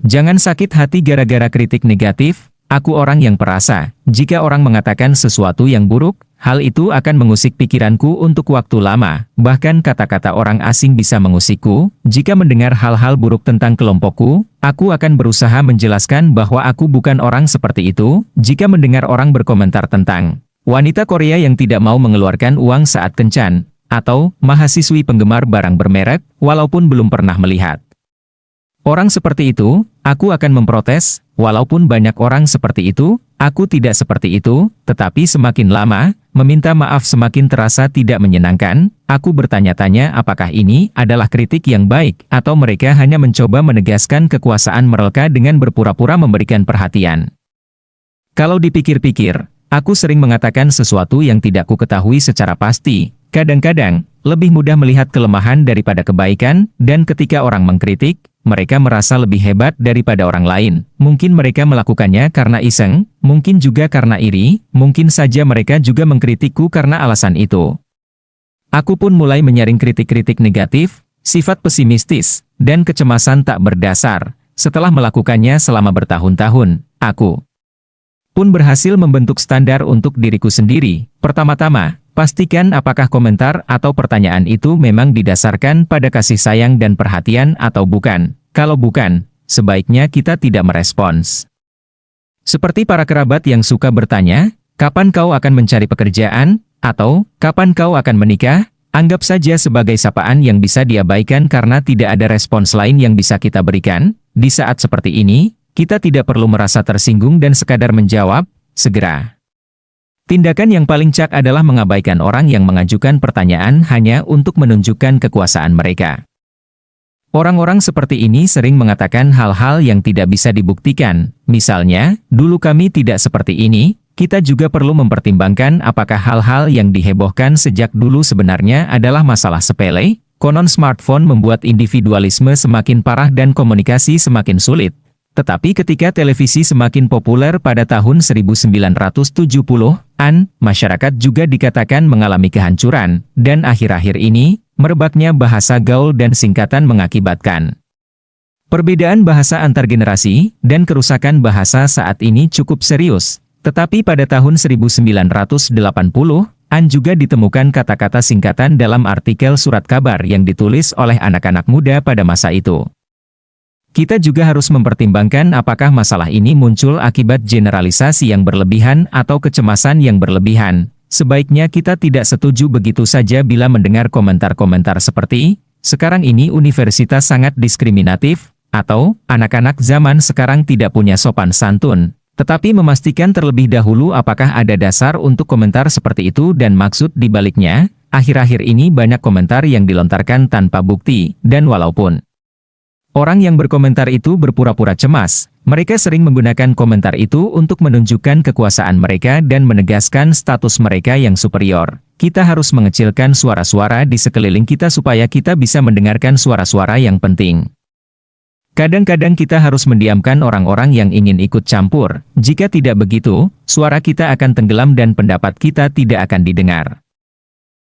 Jangan sakit hati gara-gara kritik negatif. Aku orang yang perasa. Jika orang mengatakan sesuatu yang buruk, hal itu akan mengusik pikiranku untuk waktu lama. Bahkan kata-kata orang asing bisa mengusikku. Jika mendengar hal-hal buruk tentang kelompokku, aku akan berusaha menjelaskan bahwa aku bukan orang seperti itu. Jika mendengar orang berkomentar tentang wanita Korea yang tidak mau mengeluarkan uang saat kencan, atau mahasiswi penggemar barang bermerek, walaupun belum pernah melihat orang seperti itu, aku akan memprotes. Walaupun banyak orang seperti itu, aku tidak seperti itu, tetapi semakin lama, meminta maaf semakin terasa tidak menyenangkan. Aku bertanya-tanya apakah ini adalah kritik yang baik, atau mereka hanya mencoba menegaskan kekuasaan mereka dengan berpura-pura memberikan perhatian. Kalau dipikir-pikir, aku sering mengatakan sesuatu yang tidak ku ketahui secara pasti. Kadang-kadang, lebih mudah melihat kelemahan daripada kebaikan, dan ketika orang mengkritik, mereka merasa lebih hebat daripada orang lain. Mungkin mereka melakukannya karena iseng, mungkin juga karena iri, mungkin saja mereka juga mengkritikku karena alasan itu. Aku pun mulai menyaring kritik-kritik negatif, sifat pesimistis, dan kecemasan tak berdasar. Setelah melakukannya selama bertahun-tahun, aku pun berhasil membentuk standar untuk diriku sendiri. Pertama-tama, pastikan apakah komentar atau pertanyaan itu memang didasarkan pada kasih sayang dan perhatian atau bukan. Kalau bukan, sebaiknya kita tidak merespons. Seperti para kerabat yang suka bertanya, kapan kau akan mencari pekerjaan? Atau, kapan kau akan menikah? Anggap saja sebagai sapaan yang bisa diabaikan karena tidak ada respons lain yang bisa kita berikan. Di saat seperti ini, kita tidak perlu merasa tersinggung dan sekadar menjawab, segera. Tindakan yang paling cak adalah mengabaikan orang yang mengajukan pertanyaan hanya untuk menunjukkan kekuasaan mereka. Orang-orang seperti ini sering mengatakan hal-hal yang tidak bisa dibuktikan. Misalnya, dulu kami tidak seperti ini. Kita juga perlu mempertimbangkan apakah hal-hal yang dihebohkan sejak dulu sebenarnya adalah masalah sepele. Konon smartphone membuat individualisme semakin parah dan komunikasi semakin sulit. Tetapi ketika televisi semakin populer pada tahun 1970-an, masyarakat juga dikatakan mengalami kehancuran, dan akhir-akhir ini, merebaknya bahasa gaul dan singkatan mengakibatkan perbedaan bahasa antar generasi, dan kerusakan bahasa saat ini cukup serius. Tetapi pada tahun 1980-an juga ditemukan kata-kata singkatan dalam artikel surat kabar yang ditulis oleh anak-anak muda pada masa itu. Kita juga harus mempertimbangkan apakah masalah ini muncul akibat generalisasi yang berlebihan atau kecemasan yang berlebihan. Sebaiknya kita tidak setuju begitu saja bila mendengar komentar-komentar seperti, sekarang ini universitas sangat diskriminatif, atau, anak-anak zaman sekarang tidak punya sopan santun. Tetapi memastikan terlebih dahulu apakah ada dasar untuk komentar seperti itu dan maksud di baliknya. Akhir-akhir ini banyak komentar yang dilontarkan tanpa bukti, dan walaupun orang yang berkomentar itu berpura-pura cemas, mereka sering menggunakan komentar itu untuk menunjukkan kekuasaan mereka dan menegaskan status mereka yang superior. Kita harus mengecilkan suara-suara di sekeliling kita supaya kita bisa mendengarkan suara-suara yang penting. Kadang-kadang kita harus mendiamkan orang-orang yang ingin ikut campur. Jika tidak begitu, suara kita akan tenggelam dan pendapat kita tidak akan didengar.